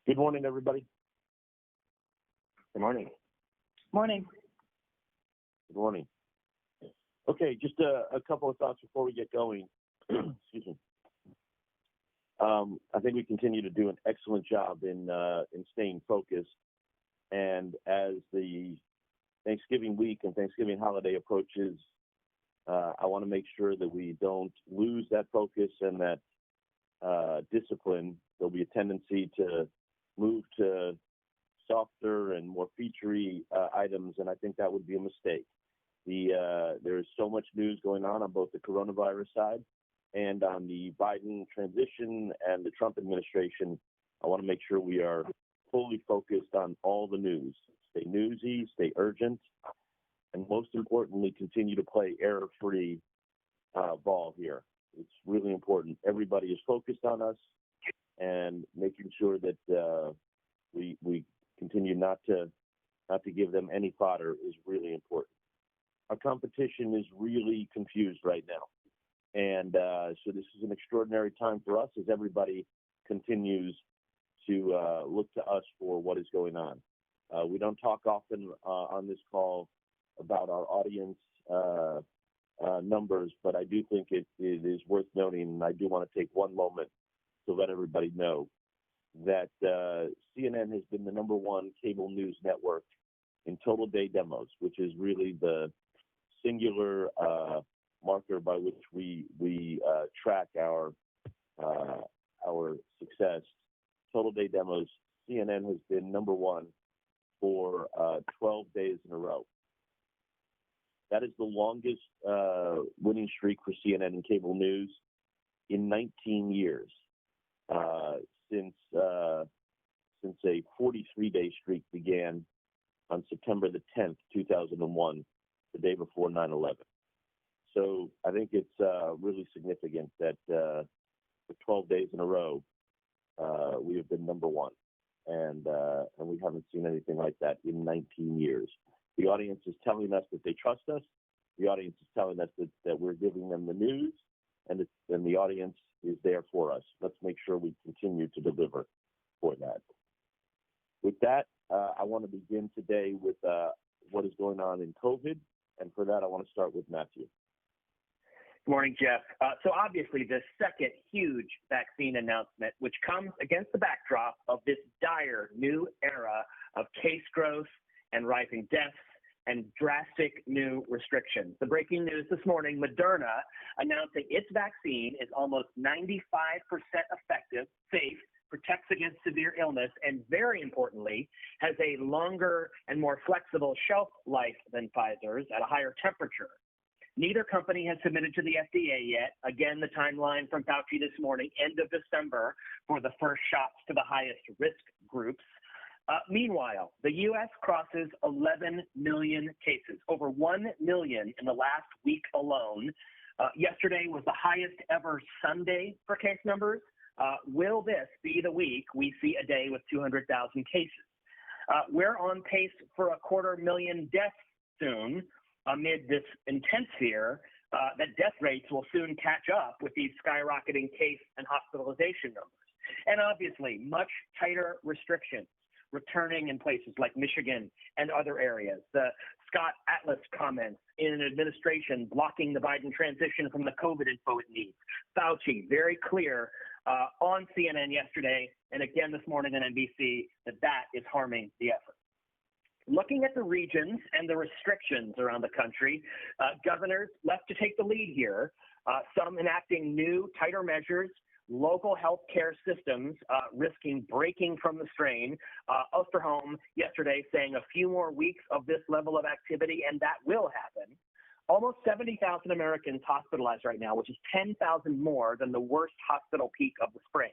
Good morning, everybody. Good morning. Morning. Good morning. Okay, just a couple of thoughts before we get going. Excuse me. I think we continue to do an excellent job in staying focused. And as the Thanksgiving week and Thanksgiving holiday approaches, I want to make sure that we don't lose that focus and that discipline. There'll be a tendency to move to softer and more featurey items, and I think that would be a mistake. There is so much news going on both the coronavirus side and on the Biden transition and the Trump administration. I want to make sure we are fully focused on all the news. Stay newsy, stay urgent, and most importantly, continue to play error-free ball here. It's really important. Everybody is focused on us, and making sure that we continue not to give them any fodder is really important. Our competition is really confused right now, and so this is an extraordinary time for us as everybody continues to look to us for what is going on. We don't talk often on this call about our audience numbers, but I do think it is worth noting, and I do want to take one moment to let everybody know that CNN has been the number one cable news network in total day demos, which is really the singular marker by which we track our success. Total day demos, CNN has been number one for 12 days in a row. That is the longest winning streak for CNN in cable news in 19 years, since a 43-day streak began on September the 10th, 2001, the day before 9/11. So I think it's really significant that for 12 days in a row, we have been number one, and we haven't seen anything like that in 19 years. The audience is telling us that they trust us. The audience is telling us that we're giving them the news, and the audience is there for us. Let's make sure we continue to deliver for that. With that, I want to begin today with what is going on in COVID, and for that, I want to start with Matthew. Good morning, Jeff. So obviously, the second huge vaccine announcement, which comes against the backdrop of this dire new era of case growth and rising deaths and drastic new restrictions. The breaking news this morning, Moderna announcing its vaccine is almost 95% effective, safe, protects against severe illness, and very importantly, has a longer and more flexible shelf life than Pfizer's at a higher temperature. Neither company has submitted to the FDA yet. Again, the timeline from Fauci this morning, end of December, for the first shots to the highest risk groups. Meanwhile, the U.S. crosses 11 million cases, over 1 million in the last week alone. Yesterday was the highest ever Sunday for case numbers. Will this be the week we see a day with 200,000 cases? We're on pace for 250,000 deaths soon amid this intense fear that death rates will soon catch up with these skyrocketing case and hospitalization numbers. And obviously, much tighter restrictions returning in places like Michigan and other areas. The Scott Atlas comments in an administration blocking the Biden transition from the COVID info it needs. Fauci, very clear on CNN yesterday and again this morning on NBC that is harming the effort. Looking at the regions and the restrictions around the country, governors left to take the lead here, some enacting new, tighter measures, local health care systems risking breaking from the strain. Osterholm yesterday saying a few more weeks of this level of activity, and that will happen. Almost 70,000 Americans hospitalized right now, which is 10,000 more than the worst hospital peak of the spring.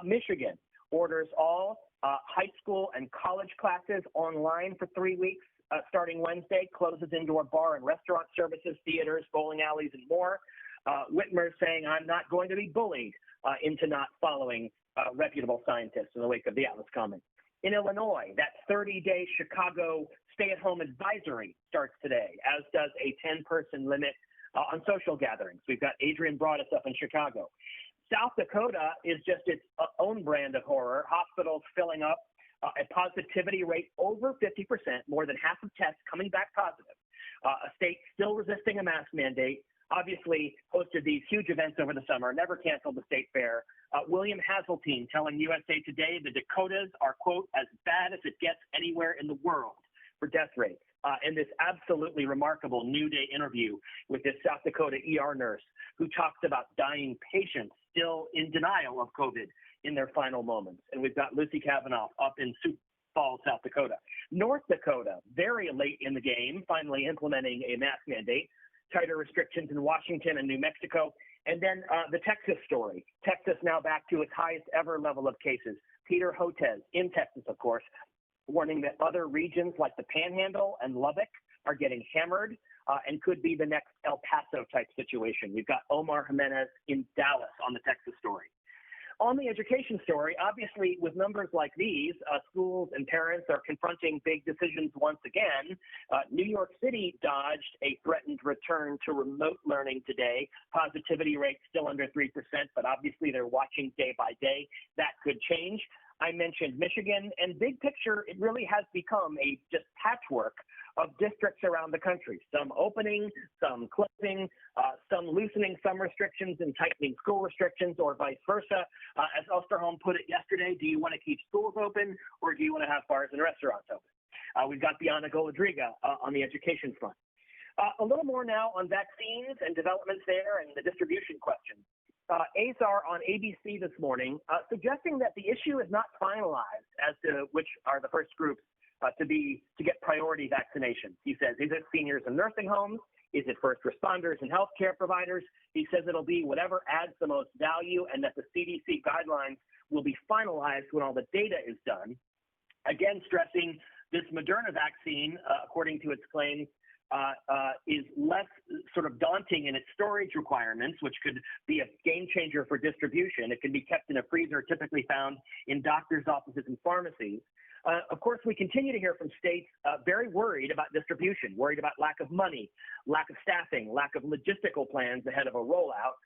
Michigan orders all high school and college classes online for 3 weeks starting Wednesday, closes indoor bar and restaurant services, theaters, bowling alleys, and more. Whitmer saying, I'm not going to be bullied into not following reputable scientists in the wake of the Atlas comment. In Illinois, that 30-day Chicago stay-at-home advisory starts today, as does a 10-person limit on social gatherings. We've got Adrian Broadus up in Chicago. South Dakota is just its own brand of horror. Hospitals filling up, a positivity rate over 50%, more than half of tests coming back positive. A state still resisting a mask mandate, obviously hosted these huge events over the summer, never canceled the state fair. William Haseltine telling USA Today the Dakotas are, quote, as bad as it gets anywhere in the world for death rates. In this absolutely remarkable New Day interview with this South Dakota ER nurse who talks about dying patients still in denial of COVID in their final moments. And we've got Lucy Kavanaugh up in Sioux Falls, South Dakota. North Dakota, very late in the game, finally implementing a mask mandate, tighter restrictions in Washington and New Mexico. And then the Texas story. Texas now back to its highest ever level of cases. Peter Hotez in Texas, of course, warning that other regions like the Panhandle and Lubbock are getting hammered and could be the next El Paso type situation. We've got Omar Jimenez in Dallas on the Texas story. On the education story, obviously with numbers like these, schools and parents are confronting big decisions once again. New York City dodged a threatened return to remote learning today. Positivity rate still under 3%, but obviously they're watching day by day. That could change. I mentioned Michigan, and big picture, it really has become a just patchwork of districts around the country, some opening, some closing, some loosening some restrictions and tightening school restrictions, or vice versa. As Osterholm put it yesterday, do you want to keep schools open, or do you want to have bars and restaurants open? We've got Bianca Goladriga on the education front. A little more now on vaccines and developments there and the distribution question. Azar on ABC this morning suggesting that the issue is not finalized as to which are the first groups to get priority vaccinations. He says, is it seniors in nursing homes? Is it first responders and healthcare providers? He says it'll be whatever adds the most value, and that the CDC guidelines will be finalized when all the data is done. Again, stressing this Moderna vaccine, according to its claims, is less sort of daunting in its storage requirements, which could be a game changer for distribution. It can be kept in a freezer typically found in doctors' offices and pharmacies. Of course, we continue to hear from states very worried about distribution, worried about lack of money, lack of staffing, lack of logistical plans ahead of a rollout.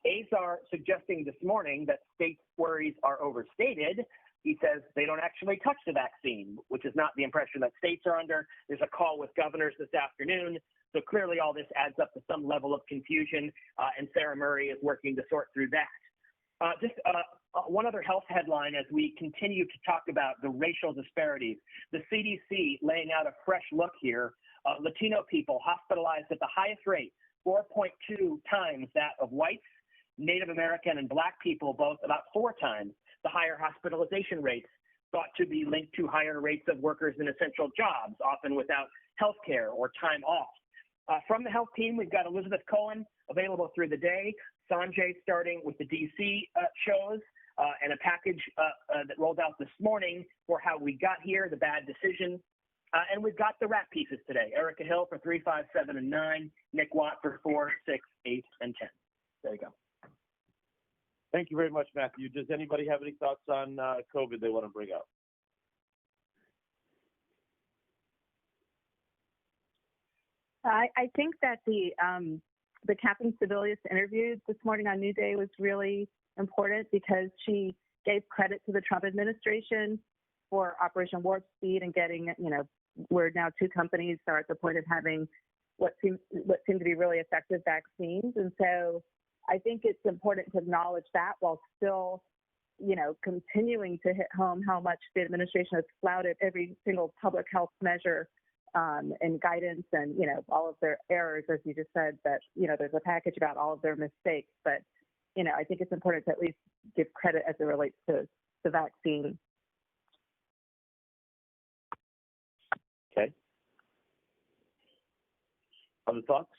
Azar suggesting this morning that states' worries are overstated. He says they don't actually touch the vaccine, which is not the impression that states are under. There's a call with governors this afternoon. So clearly all this adds up to some level of confusion, and Sarah Murray is working to sort through that. One other health headline as we continue to talk about the racial disparities. The CDC laying out a fresh look here. Latino people hospitalized at the highest rate, 4.2 times that of whites. Native American and Black people both about 4 times the higher hospitalization rates, thought to be linked to higher rates of workers in essential jobs, often without health care or time off. From the health team, we've got Elizabeth Cohen available through the day, Sanjay starting with the DC shows, and a package that rolled out this morning for how we got here, the bad decision. And we've got the wrap pieces today. Erica Hill for 3, 5, 7, and 9. Nick Watt for 4, 6, 8, and 10. There you go. Thank you very much, Matthew. Does anybody have any thoughts on COVID they want to bring up? I think that the Captain Sebelius interview this morning on New Day was really important because she gave credit to the Trump administration for Operation Warp Speed and getting, where now 2 companies are at the point of having what seem to be really effective vaccines. And so I think it's important to acknowledge that while still, continuing to hit home how much the administration has flouted every single public health measure and guidance and, all of their errors, as you just said, that, there's a package about all of their mistakes. But, I think it's important to at least give credit as it relates to the vaccine. Okay. Other thoughts?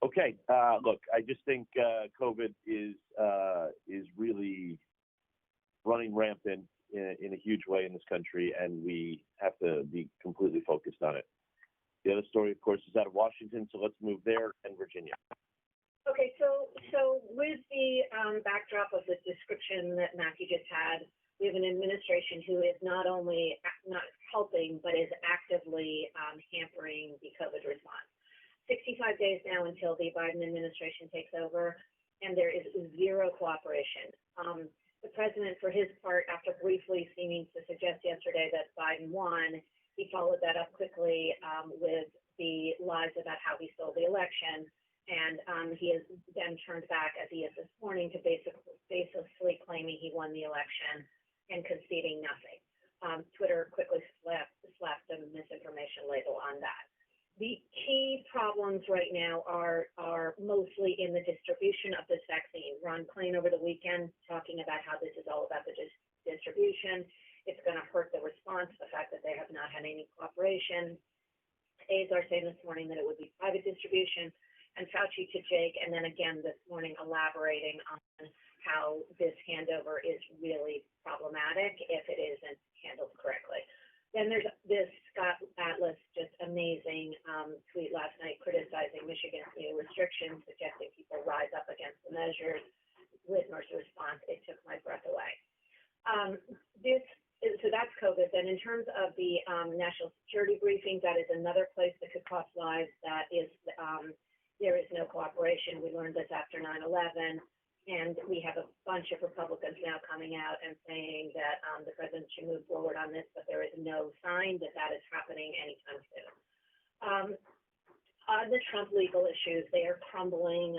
Okay. Look, I just think COVID is really running rampant in a huge way in this country, and we have to be completely focused on it. The other story, of course, is out of Washington, so let's move there, and Virginia. Okay, so with the backdrop of the description that Matthew just had, we have an administration who is not only not helping, but is actively hampering the COVID response. 65 days now until the Biden administration takes over, and there is zero cooperation. The president, for his part, after briefly seeming to suggest yesterday that Biden won, he followed that up quickly with the lies about how he stole the election. And he has then turned back, as he is this morning, to basically claiming he won the election and conceding nothing. Twitter quickly slapped a misinformation label on that. The key problems right now are mostly in the distribution of this vaccine. Ron Klain over the weekend talking about how this is all about the distribution. It's going to hurt the response, the fact that they have not had any cooperation. Aides are saying this morning that it would be private distribution. And Fauci to Jake, and then again this morning elaborating on how this handover is really problematic if it isn't handled correctly. Then there's this Scott Atlas, just amazing tweet last night criticizing Michigan's new restrictions, suggesting people rise up against the measures. Whitmer's response, it took my breath away. So that's COVID. Then in terms of the national security briefing, that is another place that could cost lives. That is, there is no cooperation. We learned this after 9/11. And we have a bunch of Republicans now coming out and saying that the president should move forward on this, but there is no sign that that is happening anytime soon. On the Trump legal issues, they are crumbling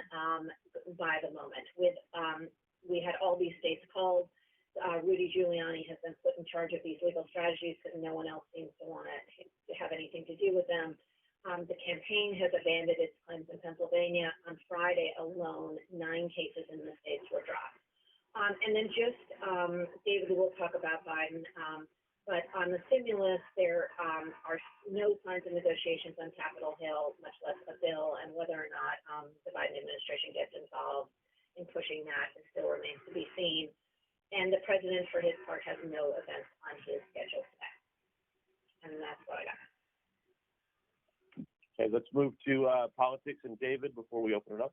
by the moment. We had all these states called. Rudy Giuliani has been put in charge of these legal strategies because no one else seems to want to have anything to do with them. The campaign has abandoned its claims in Pennsylvania. On Friday alone, 9 cases in the states were dropped. And then David will talk about Biden, but on the stimulus, there are no signs of negotiations on Capitol Hill, much less a bill, and whether or not the Biden administration gets involved in pushing that still remains to be seen. And the president, for his part, has no events on his schedule today. And that's what I got. Okay, let's move to politics and David before we open it up.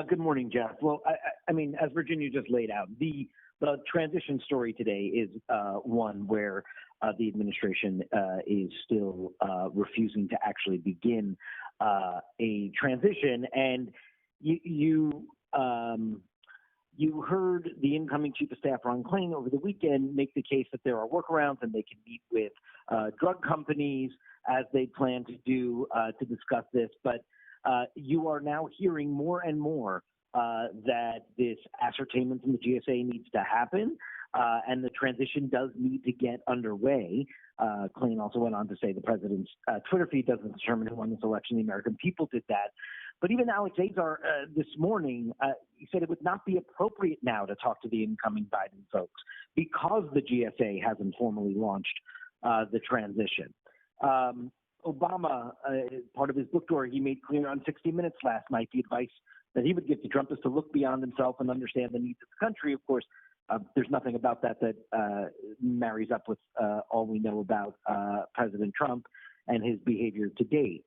Good morning, Jeff. Well, I mean, as Virginia just laid out, the transition story today is one where the administration is still refusing to actually begin a transition. And you heard the incoming chief of staff, Ron Klain, over the weekend make the case that there are workarounds and they can meet with drug companies as they plan to do to discuss this. But you are now hearing more and more that this ascertainment from the GSA needs to happen, and the transition does need to get underway. Klain also went on to say the president's Twitter feed doesn't determine who won this election. The American people did that. But even Alex Azar this morning, he said it would not be appropriate now to talk to the incoming Biden folks because the GSA hasn't formally launched the transition. Obama, part of his book tour, he made clear on 60 Minutes last night the advice that he would give to Trump is to look beyond himself and understand the needs of the country. Of course, there's nothing about that marries up with all we know about President Trump and his behavior to date.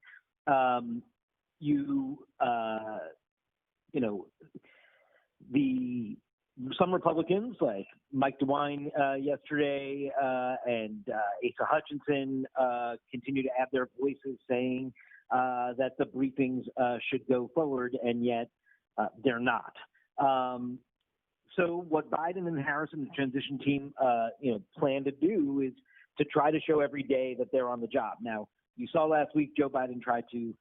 Some Republicans like Mike DeWine yesterday and Asa Hutchinson continue to add their voices saying that the briefings should go forward, and yet they're not. So what Biden and Harris and the transition team plan to do is to try to show every day that they're on the job. Now, you saw last week Joe Biden tried to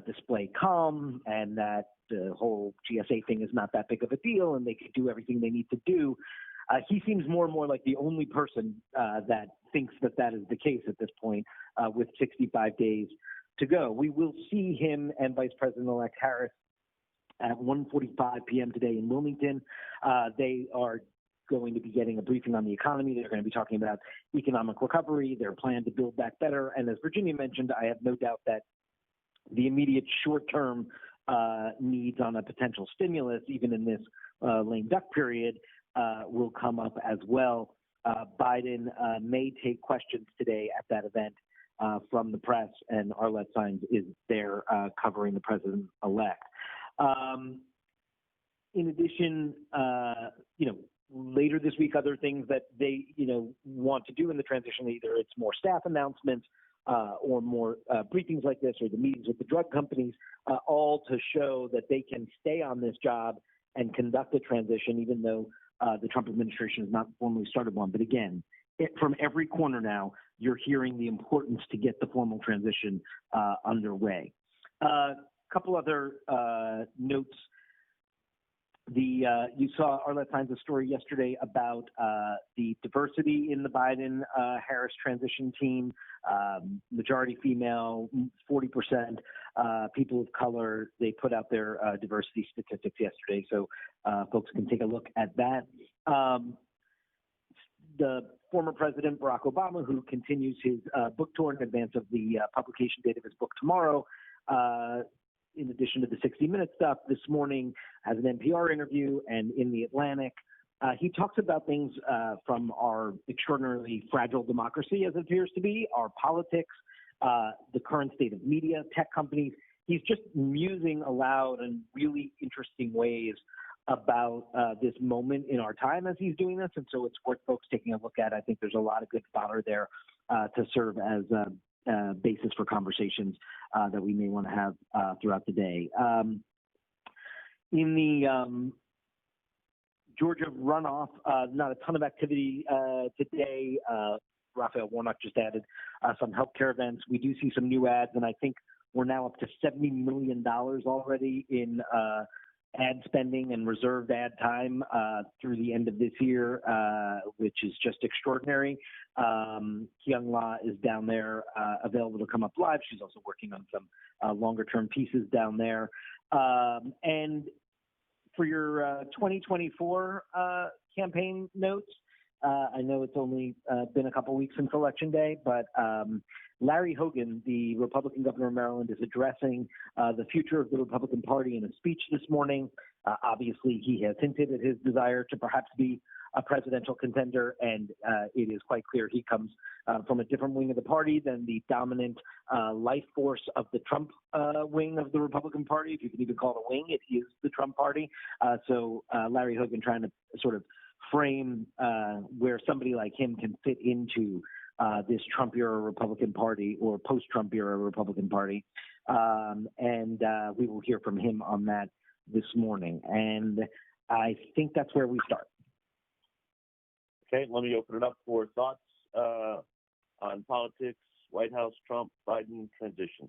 display calm and that the whole GSA thing is not that big of a deal and they could do everything they need to do. He seems more and more like the only person that thinks that that is the case at this point with 65 days to go. We will see him and Vice President-elect Harris at 1:45 p.m. today in Wilmington. They are going to be getting a briefing on the economy. They're going to be talking about economic recovery, their plan to build back better. And as Virginia mentioned, I have no doubt that the immediate short-term needs on a potential stimulus, even in this lame duck period, will come up as well. Biden may take questions today at that event from the press, and Arlette Saenz is there covering the president-elect. In addition, later this week, other things that they, want to do in the transition. Either it's more staff announcements or more briefings like this, or the meetings with the drug companies, all to show that they can stay on this job and conduct the transition, even though the Trump administration has not formally started one. But again, from every corner now, you're hearing the importance to get the formal transition underway. A couple other notes. You saw Arlette Saenz' story yesterday about the diversity in the Biden-Harris transition team, majority female, 40% people of color. They put out their diversity statistics yesterday, so folks can take a look at that. The former president, Barack Obama, who continues his book tour in advance of the publication date of his book tomorrow, in addition to the 60 Minutes stuff, this morning has an NPR interview, and in The Atlantic, he talks about things from our extraordinarily fragile democracy, as it appears to be, our politics, the current state of media, tech companies. He's just musing aloud in really interesting ways about this moment in our time as he's doing this, and so it's worth folks taking a look at. I think there's a lot of good fodder there to serve as basis for conversations that we may want to have throughout the day. In the Georgia runoff, not a ton of activity today. Raphael Warnock just added some healthcare events. We do see some new ads, and I think we're now up to $70 million already in ad spending and reserved ad time through the end of this year, which is just extraordinary. Kyung La is down there, available to come up live. She's also working on some longer-term pieces down there. And for your 2024 campaign notes, I know it's only been a couple weeks since Election Day, but Larry Hogan, the Republican governor of Maryland, is addressing the future of the Republican Party in a speech this morning. Obviously, he has hinted at his desire to perhaps be a presidential contender, and it is quite clear he comes from a different wing of the party than the dominant life force of the Trump wing of the Republican Party. If you can even call it a wing, it is the Trump Party. So Larry Hogan trying to sort of frame where somebody like him can fit into this Trump-era Republican Party or post-Trump-era Republican Party. And we will hear from him on that this morning. And I think that's where we start. Okay, let me open it up for thoughts on politics, White House, Trump, Biden transition.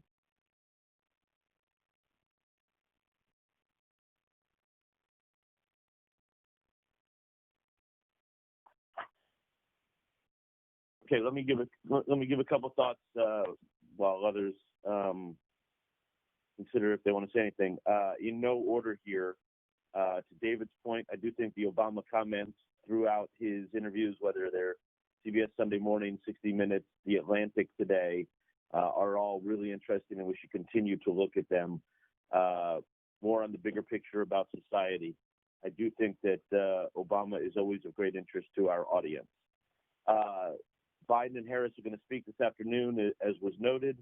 Okay, let me give a couple thoughts while others consider if they want to say anything. In no order here, to David's point, I do think the Obama comments throughout his interviews, whether they're CBS Sunday Morning, 60 Minutes, The Atlantic today, are all really interesting, and we should continue to look at them more on the bigger picture about society. I do think that Obama is always of great interest to our audience. Biden and Harris are going to speak this afternoon, as was noted.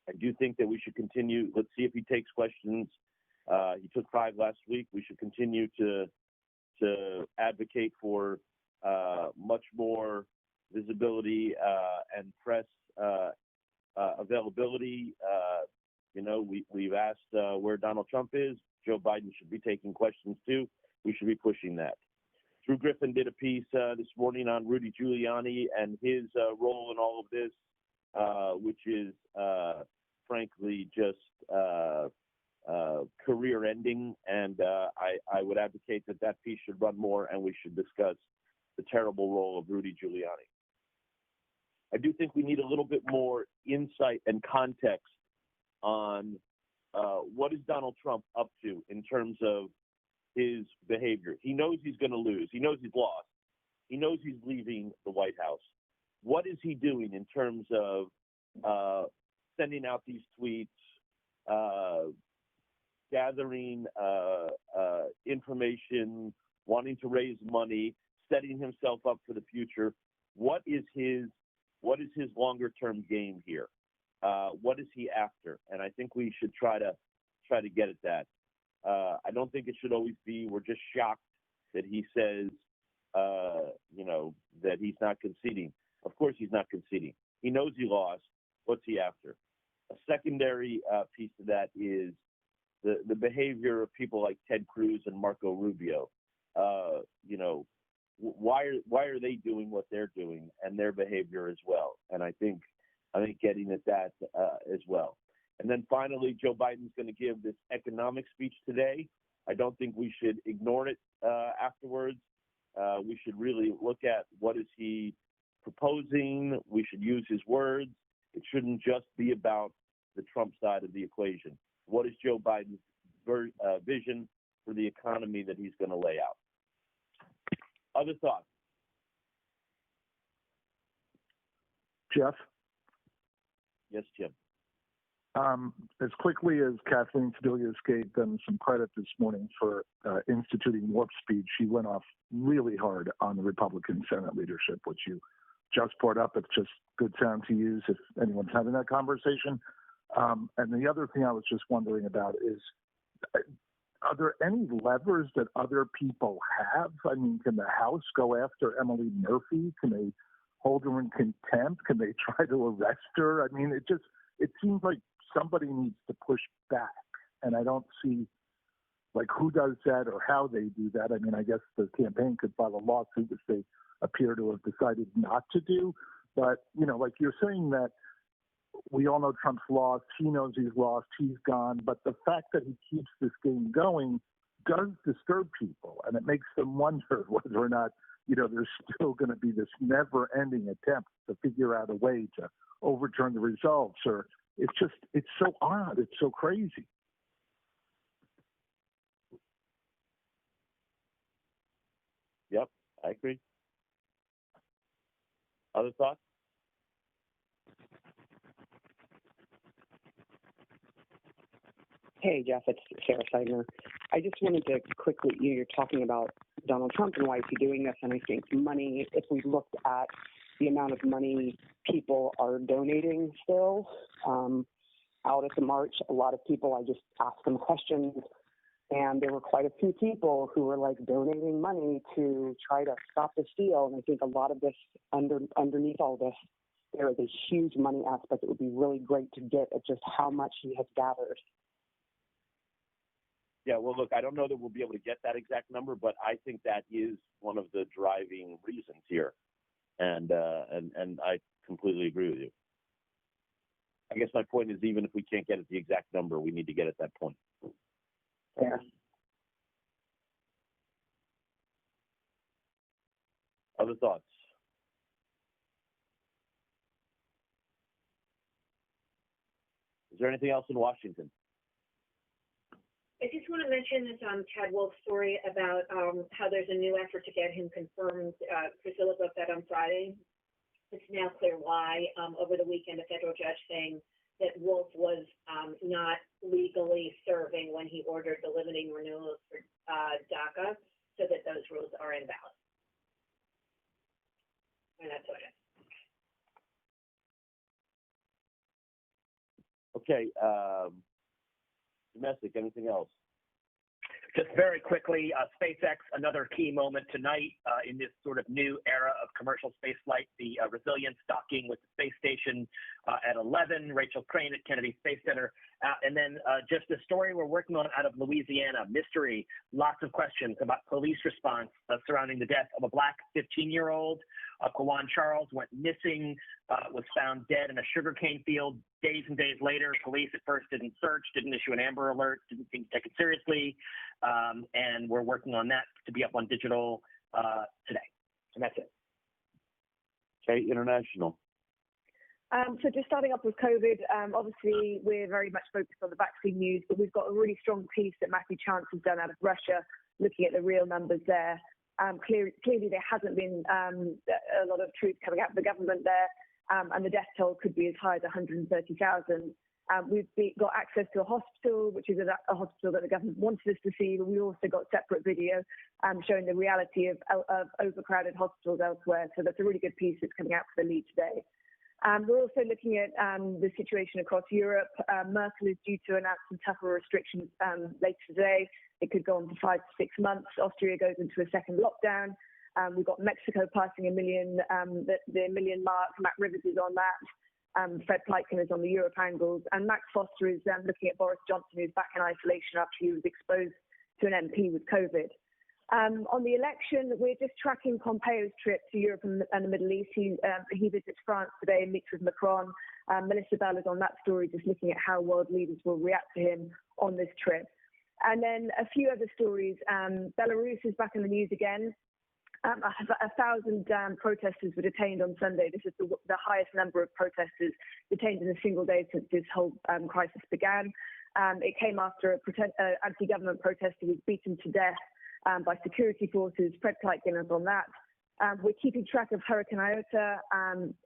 I do think that we should continue. Let's see if he takes questions. He took 5 last week. We should continue to advocate for much more visibility and press availability. We've asked where Donald Trump is. Joe Biden should be taking questions too. We should be pushing that. Drew Griffin did a piece this morning on Rudy Giuliani and his role in all of this, which is frankly just career-ending. And I would advocate that piece should run more, and we should discuss the terrible role of Rudy Giuliani. I do think we need a little bit more insight and context on what is Donald Trump up to in terms of his behavior. He knows he's going to lose. He knows he's lost. He knows he's leaving the White House. What is he doing in terms of sending out these tweets, gathering information, wanting to raise money, setting himself up for the future? What is his longer term game here? What is he after? And I think we should try to get at that. I don't think it should always be we're just shocked that he says, that he's not conceding. Of course he's not conceding. He knows he lost. What's he after? A secondary piece to that is the behavior of people like Ted Cruz and Marco Rubio. Why are they doing what they're doing, and their behavior as well? And I think getting at that as well. And then finally, Joe Biden's going to give this economic speech today. I don't think we should ignore it afterwards. We should really look at what is he proposing. We should use his words. It shouldn't just be about the Trump side of the equation. What is Joe Biden's vision for the economy that he's going to lay out? Other thoughts? Jeff? Yes, Jim. As quickly as Kathleen Sedillious gave them some credit this morning for instituting warp speed, she went off really hard on the Republican Senate leadership, which you just brought up. It's just good sound to use if anyone's having that conversation. And the other thing I was just wondering about is, are there any levers that other people have? I mean, can the House go after Emily Murphy? Can they hold her in contempt? Can they try to arrest her? I mean, it seems like somebody needs to push back, and I don't see who does that or how they do that. I mean, I guess the campaign could file a lawsuit, which they appear to have decided not to do. But, you're saying that we all know Trump's lost. He knows he's lost. He's gone. But the fact that he keeps this game going does disturb people, and it makes them wonder whether or not, there's still going to be this never-ending attempt to figure out a way to overturn the results. Or it's so odd. It's so crazy. Yep, I agree. Other thoughts? Hey, Jeff, it's Sarah Seidner. I just wanted to quickly, you're talking about Donald Trump and why is he doing this, and I think money, if we looked at the amount of money people are donating still, out at the march, a lot of people, I just asked them questions, and there were quite a few people who were donating money to try to stop this deal, and I think a lot of this, underneath all this, there is a huge money aspect. It would be really great to get at just how much he has gathered. Yeah, well, look, I don't know that we'll be able to get that exact number, but I think that is one of the driving reasons here, and I completely agree with you. I guess my point is, even if we can't get at the exact number, we need to get at that point. Yeah. Other thoughts? Is there anything else in Washington? I just want to mention this Chad Wolf story about how there's a new effort to get him confirmed. Priscilla wrote that on Friday. It's now clear why. Over the weekend, a federal judge saying that Wolf was not legally serving when he ordered the limiting renewals for DACA, so that those rules are invalid. And that's what it is. Okay. Domestic, anything else? Just very quickly, SpaceX, another key moment tonight in this sort of new era of commercial space flight, the Resilience docking with the space station at 11, Rachel Crane at Kennedy Space Center. And then just a story we're working on out of Louisiana, mystery, lots of questions about police response surrounding the death of a black 15-year-old. Kawan Charles went missing, was found dead in a sugarcane field days and days later. Police at first didn't search, didn't issue an Amber Alert, didn't seem to take it seriously. And we're working on that to be up on digital today. And that's it. Okay, international. So just starting off with COVID, obviously we're very much focused on the vaccine news, but we've got a really strong piece that Matthew Chance has done out of Russia, looking at the real numbers there. Clearly there hasn't been a lot of truth coming out of the government there, and the death toll could be as high as 130,000. We've got access to a hospital, which is a hospital that the government wanted us to see, but we also got separate video showing the reality of overcrowded hospitals elsewhere. So that's a really good piece that's coming out for the lead today. We're also looking at the situation across Europe. Merkel is due to announce some tougher restrictions later today. It could go on for 5 to 6 months. Austria goes into a second lockdown. We've got Mexico passing the million mark. Matt Rivers is on that. Fred Pleitgen is on the Europe angles. And Max Foster is looking at Boris Johnson, who's back in isolation after he was exposed to an MP with COVID. On the election, we're just tracking Pompeo's trip to Europe and the Middle East. He visits France today and meets with Macron. Melissa Bell is on that story, just looking at how world leaders will react to him on this trip. And then a few other stories. Belarus is back in the news again. 1,000 protesters were detained on Sunday. This is the highest number of protesters detained in a single day since this whole crisis began. It came after an anti-government protester was beaten to death by security forces. Fred Pleitgen is on that. We're keeping track of Hurricane Iota.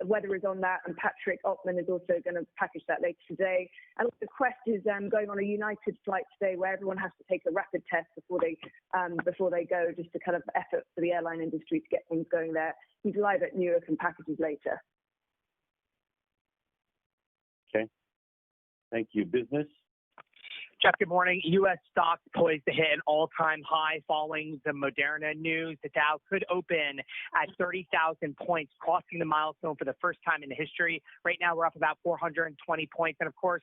Weather is on that, and Patrick Ottman is also going to package that later today. And also Quest is going on a United flight today, where everyone has to take a rapid test before they go, just to kind of effort for the airline industry to get things going there. He's live at Newark and packages later. Okay. Thank you. Business. Jeff, good morning. U.S. stocks poised to hit an all-time high following the Moderna news. The Dow could open at 30,000 points, crossing the milestone for the first time in history. Right now, we're up about 420 points. And of course,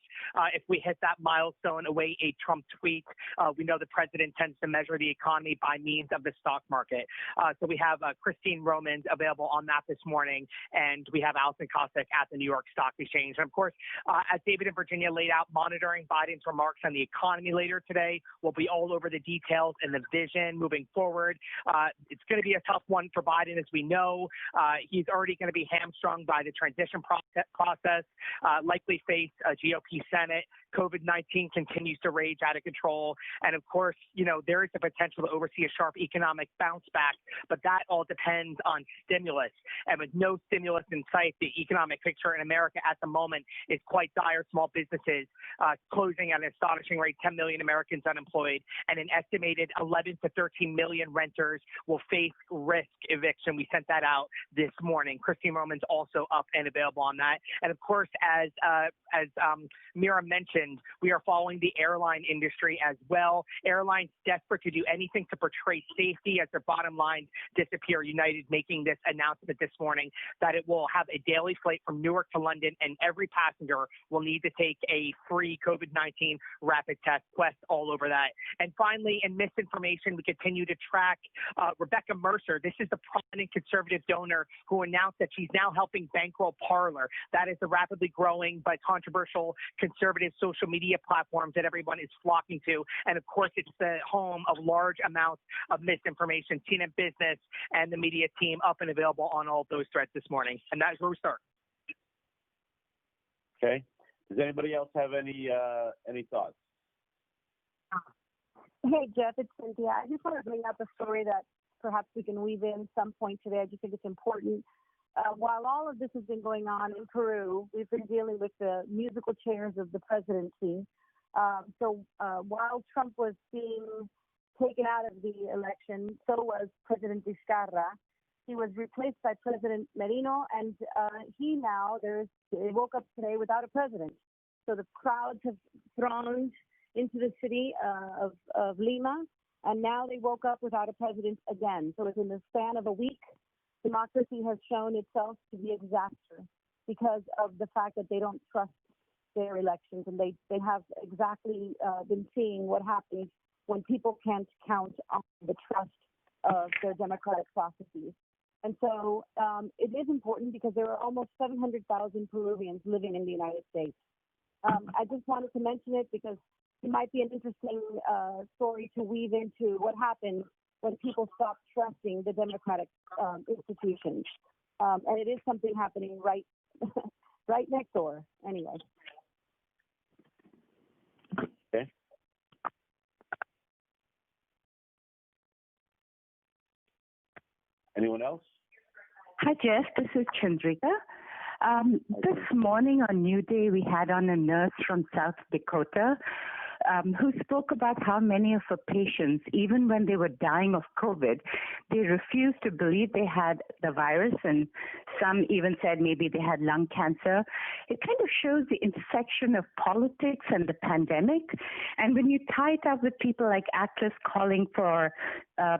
if we hit that milestone, await a Trump tweet. We know the president tends to measure the economy by means of the stock market. So we have Christine Romans available on that this morning, and we have Alison Kosik at the New York Stock Exchange. And of course, as David and Virginia laid out, monitoring Biden's remarks on the economy later today. We'll be all over the details and the vision moving forward. It's going to be a tough one for Biden, as we know. He's already going to be hamstrung by the transition process, likely face a GOP Senate. COVID-19 continues to rage out of control. And of course, there is the potential to oversee a sharp economic bounce back, but that all depends on stimulus. And with no stimulus in sight, the economic picture in America at the moment is quite dire. Small businesses closing at an astonishing rate, 10 million Americans unemployed, and an estimated 11 to 13 million renters will face risk eviction. We sent that out this morning. Christine Romans also up and available on that. And of course, as Mira mentioned, we are following the airline industry as well. Airlines desperate to do anything to portray safety as their bottom line disappear. United making this announcement this morning that it will have a daily flight from Newark to London, and every passenger will need to take a free COVID-19 rapid test. Quest all over that. And finally, in misinformation, we continue to track Rebecca Mercer. This is the prominent conservative donor who announced that she's now helping bankroll Parler. That is the rapidly growing but controversial conservative social media platforms that everyone is flocking to. And of course, it's the home of large amounts of misinformation. CNN Business and the media team up and available on all of those threads this morning. And that is where we start. Okay. Does anybody else have any thoughts? Hey, Jeff, it's Cynthia. I just want to bring up a story that perhaps we can weave in some point today. I just think it's important. While all of this has been going on in Peru, we've been dealing with the musical chairs of the presidency. So while Trump was being taken out of the election, so was President Vizcarra. He was replaced by President Merino, and they woke up today without a president. So the crowds have thronged into the city of Lima, and now they woke up without a president again. So within the span of a week, democracy has shown itself to be a disaster because of the fact that they don't trust their elections, and they have exactly been seeing what happens when people can't count on the trust of their democratic processes. And so it is important because there are almost 700,000 Peruvians living in the United States. I just wanted to mention it because it might be an interesting story to weave into what happens when people stop trusting the democratic institutions. And it is something happening right next door, anyway. Okay. Anyone else? Hi, Jeff. This is Chandrika. This morning on New Day, we had on a nurse from South Dakota who spoke about how many of her patients, even when they were dying of COVID, they refused to believe they had the virus, and some even said maybe they had lung cancer. It kind of shows the intersection of politics and the pandemic. And when you tie it up with people like Atlas calling for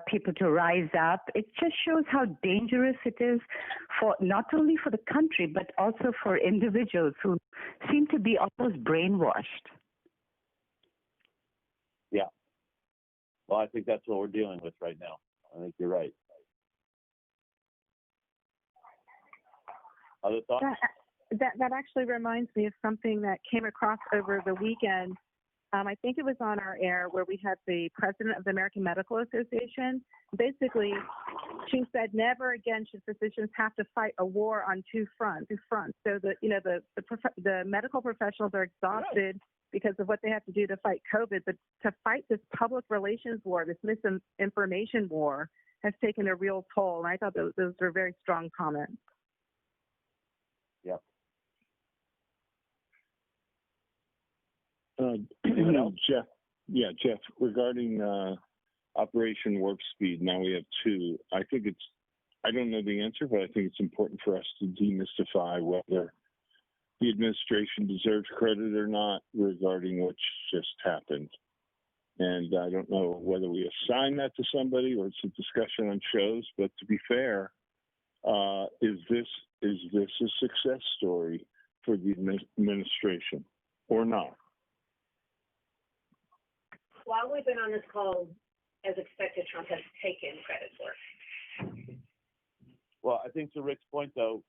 people to rise up, it just shows how dangerous it is for not only for the country, but also for individuals who seem to be almost brainwashed. Yeah. Well, I think that's what we're dealing with right now. I think you're right. Other thoughts? That actually reminds me of something that came across over the weekend. I think it was on our air where we had the president of the American Medical Association. Basically, she said never again should physicians have to fight a war on two fronts. So the medical professionals are exhausted because of what they have to do to fight COVID, but to fight this public relations war, this misinformation war, has taken a real toll. And I thought those were very strong comments. Yep. Jeff, regarding Operation Warp Speed, now we have two. I don't know the answer, but I think it's important for us to demystify whether the administration deserves credit or not regarding what's just happened. And I don't know whether we assign that to somebody or it's a discussion on shows, but to be fair, is this a success story for the administration or not? While we've been on this call, as expected, Trump has taken credit for it. Well, I think to Rick's point, though,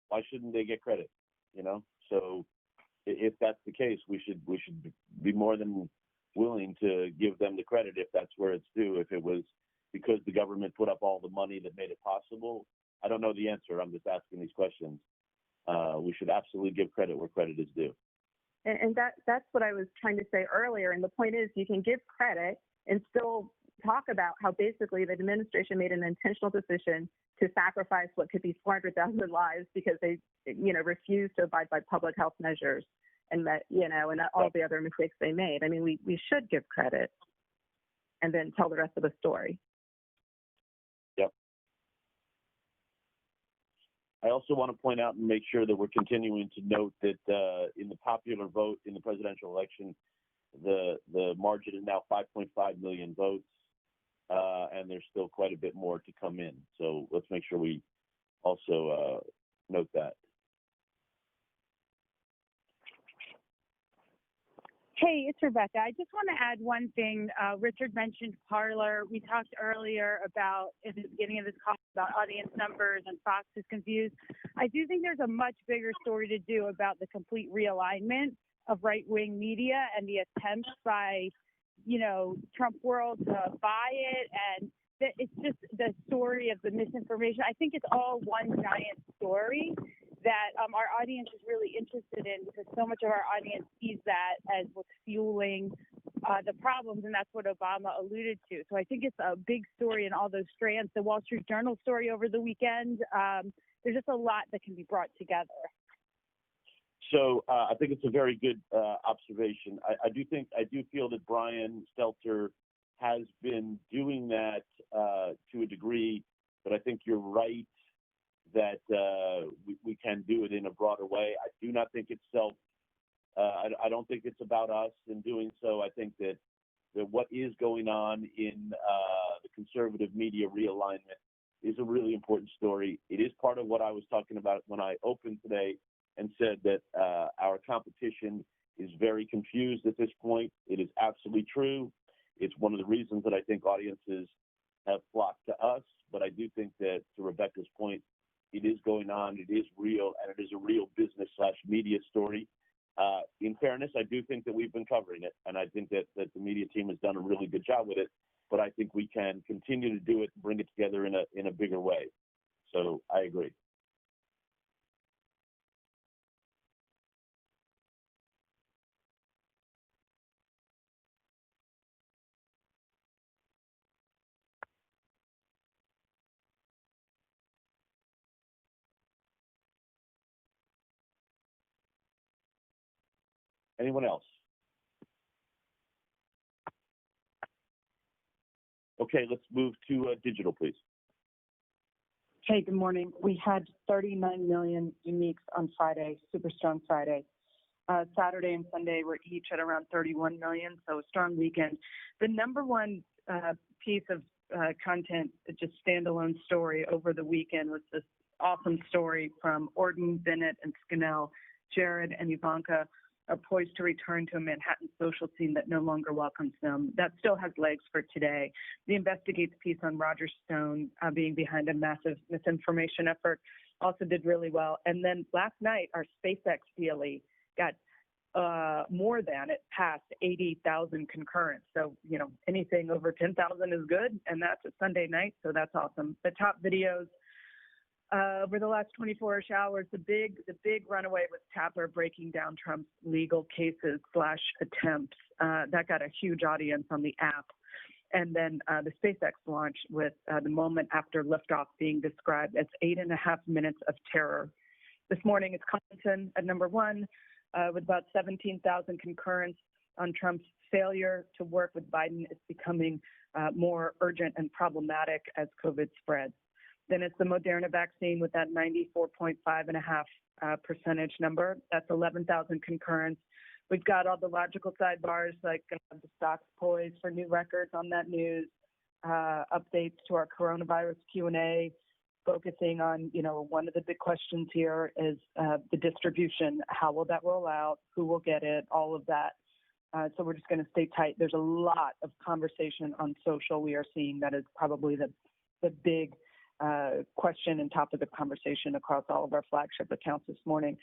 why shouldn't they get credit? So if that's the case, we should be more than willing to give them the credit if that's where it's due. If it was because the government put up all the money that made it possible, I don't know the answer. I'm just asking these questions. We should absolutely give credit where credit is due. And that's what I was trying to say earlier. And the point is, you can give credit and still talk about how basically the administration made an intentional decision to sacrifice what could be 400,000 lives because they, refused to abide by public health measures and that, and all the other mistakes they made. I mean, we should give credit and then tell the rest of the story. Yep. I also want to point out and make sure that we're continuing to note that in the popular vote in the presidential election, the margin is now 5.5 million votes, and there's still quite a bit more to come in. So let's make sure we also note that. Hey, it's Rebecca. I just want to add one thing. Richard mentioned Parler. We talked earlier about, at the beginning of this call, about audience numbers and Fox is confused. I do think there's a much bigger story to do about the complete realignment of right-wing media and the attempts by, Trump World to buy it. And it's just the story of the misinformation. I think it's all one giant story that our audience is really interested in because so much of our audience sees that as what's fueling the problems, and that's what Obama alluded to. So I think it's a big story in all those strands. The Wall Street Journal story over the weekend, there's just a lot that can be brought together. So I think it's a very good observation. I do feel that Brian Stelter has been doing that to a degree, but I think you're right that we can do it in a broader way. I do not think it's I don't think it's about us in doing so. I think that what is going on in the conservative media realignment is a really important story. It is part of what I was talking about when I opened today and said that our competition is very confused at this point. It is absolutely true. It's one of the reasons that I think audiences have flocked to us. But I do think that, to Rebecca's point, it is going on, it is real, and it is a real business/media story. In fairness, I do think that we've been covering it, and I think that the media team has done a really good job with it, but I think we can continue to do it and bring it together in a bigger way. So I agree. Anyone else? Okay, let's move to digital, please. Hey, good morning. We had 39 million uniques on Friday, super strong Friday. Saturday and Sunday were each at around 31 million, so a strong weekend. The number one piece of content, just standalone story over the weekend was this awesome story from Orton, Bennett, and Scannell. Jared and Ivanka are poised to return to a Manhattan social scene that no longer welcomes them. That still has legs for today. The Investigates piece on Roger Stone being behind a massive misinformation effort also did really well. And then last night, our SpaceX DLE got more than, it passed 80,000 concurrents. So, anything over 10,000 is good, and that's a Sunday night, so that's awesome. The top videos over the last 24 hours, the big runaway was Tapper breaking down Trump's legal cases / attempts. That got a huge audience on the app. And then the SpaceX launch with the moment after liftoff being described as 8.5 minutes of terror. This morning, it's Clinton at number one with about 17,000 concurrents on Trump's failure to work with Biden is becoming more urgent and problematic as COVID spreads. Then it's the Moderna vaccine with that 94.5.5% percentage number. That's 11,000 concurrents. We've got all the logical sidebars like the stocks poised for new records on that news, updates to our coronavirus Q&A, focusing on, one of the big questions here is the distribution. How will that roll out? Who will get it? All of that. So we're just going to stay tight. There's a lot of conversation on social we are seeing that is probably the big question and topic of conversation across all of our flagship accounts this morning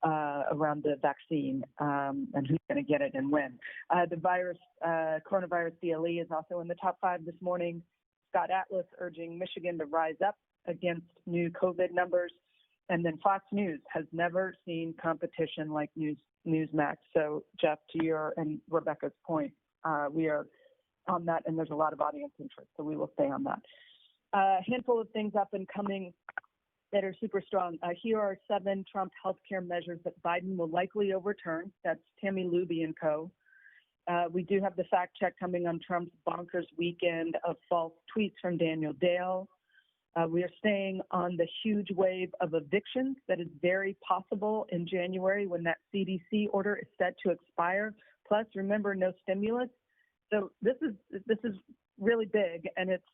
around the vaccine and who's going to get it and when. The coronavirus DLE is also in the top 5 this morning. Scott Atlas urging Michigan to rise up against new COVID numbers. And then Fox News has never seen competition like Newsmax. So Jeff, to your and Rebecca's point, we are on that, and there's a lot of audience interest, so we will stay on that. A handful of things up and coming that are super strong. Here are 7 Trump healthcare measures that Biden will likely overturn. That's Tammy Luby and co. We do have the fact check coming on Trump's bonkers weekend of false tweets from Daniel Dale. We are staying on the huge wave of evictions that is very possible in January when that CDC order is set to expire. Plus, remember, no stimulus. So this is really big, and it's,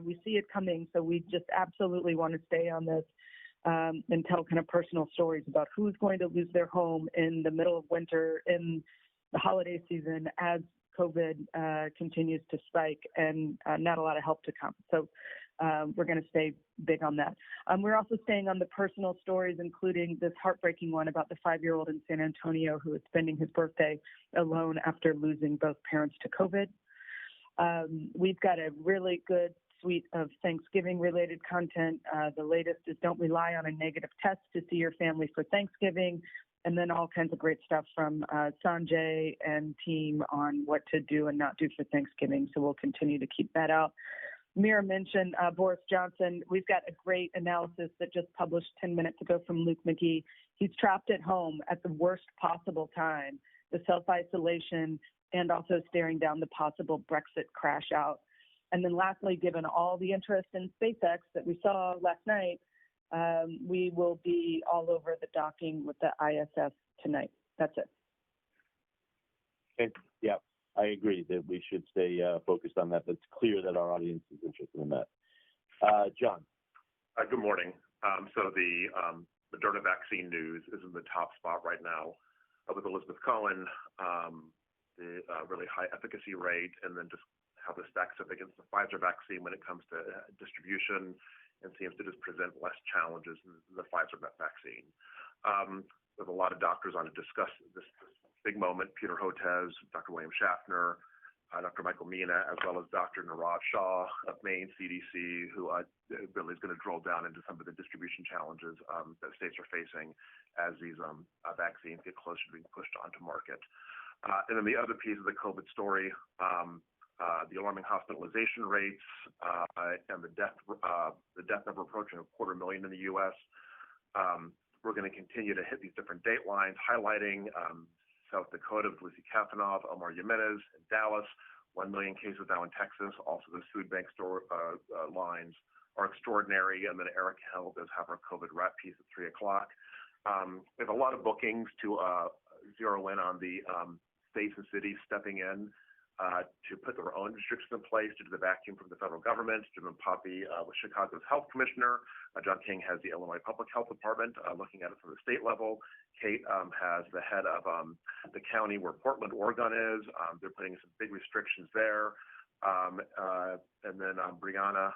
we see it coming. So we just absolutely want to stay on this and tell kind of personal stories about who's going to lose their home in the middle of winter in the holiday season as COVID continues to spike and not a lot of help to come. So we're going to stay big on that. We're also staying on the personal stories, including this heartbreaking one about the 5-year-old in San Antonio who is spending his birthday alone after losing both parents to COVID. We've got a really good suite of Thanksgiving-related content. The latest is don't rely on a negative test to see your family for Thanksgiving, and then all kinds of great stuff from Sanjay and team on what to do and not do for Thanksgiving. So we'll continue to keep that out. Mira mentioned Boris Johnson. We've got a great analysis that just published 10 minutes ago from Luke McGee. He's trapped at home at the worst possible time, the self-isolation, and also staring down the possible Brexit crash out. And then lastly, given all the interest in SpaceX that we saw last night, we will be all over the docking with the ISS tonight. That's it. Okay. Yeah, I agree that we should stay focused on that. It's clear that our audience is interested in that. John. Good morning. So the Moderna vaccine news is in the top spot right now with Elizabeth Cohen, the really high efficacy rate, and then just how this stacks up against the Pfizer vaccine when it comes to distribution and seems to just present less challenges than the Pfizer vaccine. There's a lot of doctors on to discuss this big moment, Peter Hotez, Dr. William Schaffner, Dr. Michael Mina, as well as Dr. Nirav Shah of Maine CDC, who really is going to drill down into some of the distribution challenges that states are facing as these vaccines get closer to being pushed onto market. And then the other piece of the COVID story, the alarming hospitalization rates and the death number approaching 250,000 in the U.S. We're going to continue to hit these different datelines, highlighting South Dakota with Lucy Kafanov, Omar Jimenez in Dallas. 1 million cases now in Texas. Also, the food bank store lines are extraordinary. And then Eric Held does have our COVID rat piece at 3 o'clock. We have a lot of bookings to zero in on the states and cities stepping in to put their own restrictions in place due to the vacuum from the federal government. Jim and Poppy with Chicago's health commissioner. John King has the Illinois Public Health Department looking at it from the state level. Kate has the head of the county where Portland, Oregon is. They're putting some big restrictions there. And then Brianna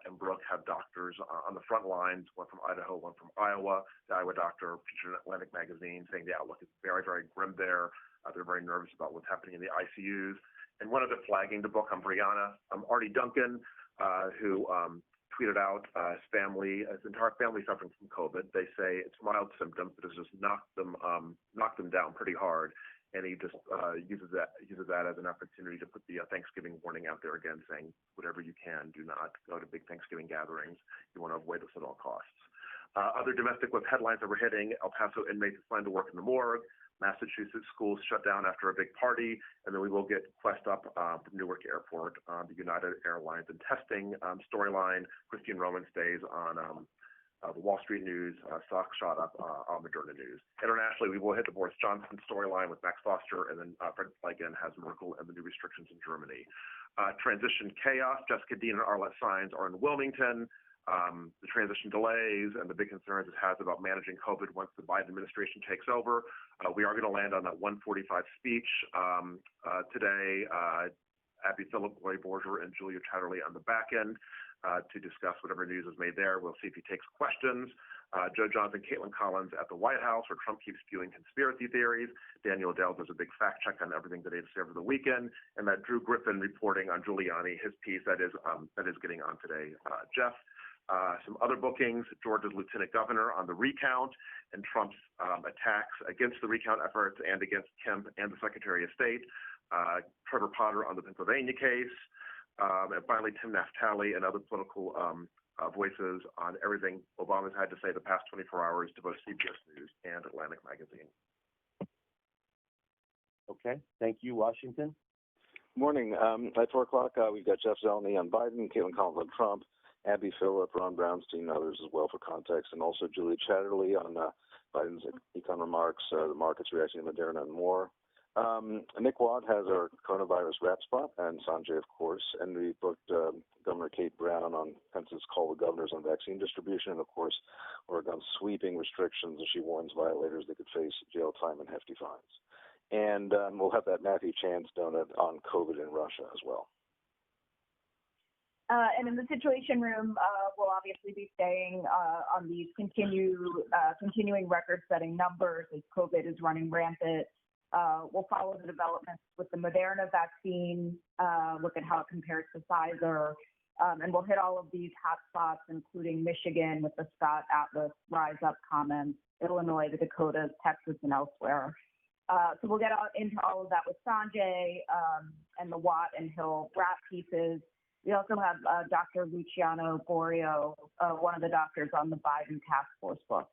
and Brooke have doctors on the front lines, one from Idaho, one from Iowa. The Iowa doctor featured in Atlantic magazine saying the outlook is very, very grim there. They're very nervous about what's happening in the ICUs. And one other flagging the book on Brianna, Artie Duncan, who tweeted out his entire family suffering from COVID. They say it's mild symptoms, but it's just knocked them down pretty hard. And he just uses that as an opportunity to put the Thanksgiving warning out there again, saying whatever you can, do not go to big Thanksgiving gatherings. You want to avoid this at all costs. Other domestic web headlines that we're hitting: El Paso inmates assigned to work in the morgue. Massachusetts schools shut down after a big party, and then we will get Quest up from Newark Airport, the United Airlines and testing storyline. Christine Roman stays on the Wall Street News. Stocks shot up on Moderna News. Internationally, we will hit the Boris Johnson storyline with Max Foster, and then Fred Flanagan has Merkel and the new restrictions in Germany. Transition chaos. Jessica Dean and Arlette Saenz are in Wilmington. The transition delays and the big concerns it has about managing COVID once the Biden administration takes over. We are going to land on that 1:45 speech today. Abby Phillip, Roy Borger, and Julia Chatterley on the back end to discuss whatever news is made there. We'll see if he takes questions. Joe Johnson, Caitlin Collins at the White House, where Trump keeps spewing conspiracy theories. Daniel Dell does a big fact check on everything that they say over the weekend, and that Drew Griffin reporting on Giuliani, his piece that is getting on today. Jeff. Some other bookings: Georgia's lieutenant governor on the recount and Trump's attacks against the recount efforts and against Kemp and the Secretary of State. Trevor Potter on the Pennsylvania case. And finally, Tim Naftali and other political voices on everything Obama's had to say the past 24 hours to both CBS News and Atlantic Magazine. Okay. Thank you, Washington. Morning. At 4 o'clock, we've got Jeff Zeleny on Biden, Caitlin Collins on Trump, Abby Phillip, Ron Brownstein, others as well for context, and also Julia Chatterley on Biden's econ remarks, the markets reacting to Moderna, and more. Nick Watt has our coronavirus wrap spot, and Sanjay, of course, and we booked Governor Kate Brown on Pence's call to governors on vaccine distribution, and of course, Oregon's sweeping restrictions as she warns violators they could face jail time and hefty fines. And we'll have that Matthew Chance donut on COVID in Russia as well. And in the Situation Room, we'll obviously be staying on these continuing record-setting numbers as COVID is running rampant. We'll follow the developments with the Moderna vaccine, look at how it compares to Pfizer, and we'll hit all of these hotspots, including Michigan with the Scott Atlas Rise Up comments, Illinois, the Dakotas, Texas, and elsewhere. So we'll get into all of that with Sanjay and the Watt and Hill wrap pieces. We also have Dr. Luciano Borio, one of the doctors on the Biden task force book.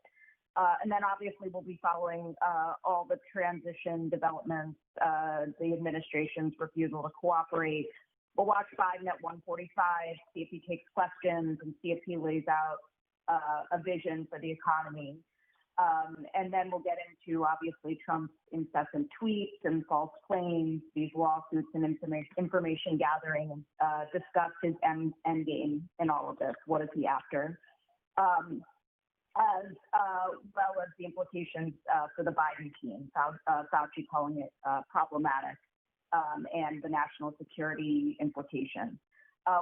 And then obviously we'll be following all the transition developments, the administration's refusal to cooperate. We'll watch Biden at 1:45, see if he takes questions and see if he lays out a vision for the economy. And then we'll get into, obviously, Trump's incessant tweets and false claims, these lawsuits and information gathering, and discuss his end game in all of this. What is he after? As well as the implications for the Biden team, Fauci calling it problematic, and the national security implications.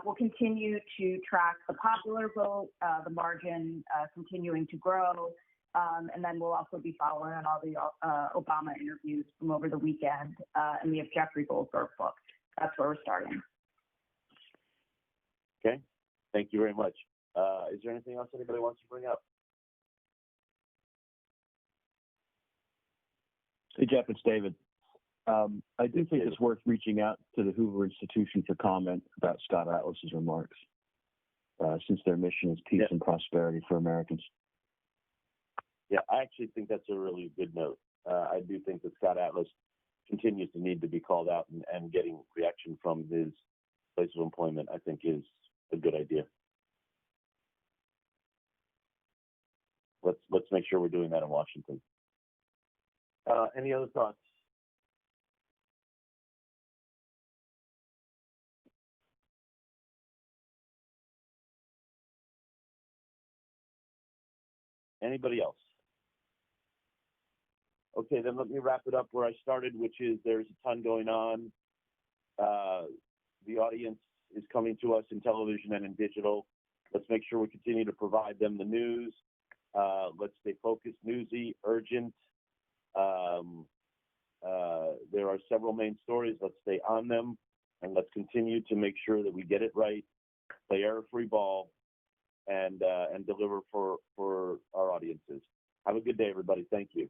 We'll continue to track the popular vote, the margin continuing to grow, and then we'll also be following on all the Obama interviews from over the weekend, and we have Jeffrey Goldberg booked. That's where we're starting. Okay, thank you very much. Is there anything else anybody wants to bring up? Hey, Jeff, it's David. I do think it's worth reaching out to the Hoover Institution for comment about Scott Atlas's remarks, since their mission is peace and prosperity for Americans. Yeah, I actually think that's a really good note. I do think that Scott Atlas continues to need to be called out, and getting reaction from his place of employment, I think, is a good idea. Let's make sure we're doing that in Washington. Any other thoughts? Anybody else? Okay, then let me wrap it up where I started, which is there's a ton going on. The audience is coming to us in television and in digital. Let's make sure we continue to provide them the news. Let's stay focused, newsy, urgent. There are several main stories. Let's stay on them, and let's continue to make sure that we get it right, play error-free ball, and deliver for our audiences. Have a good day, everybody. Thank you.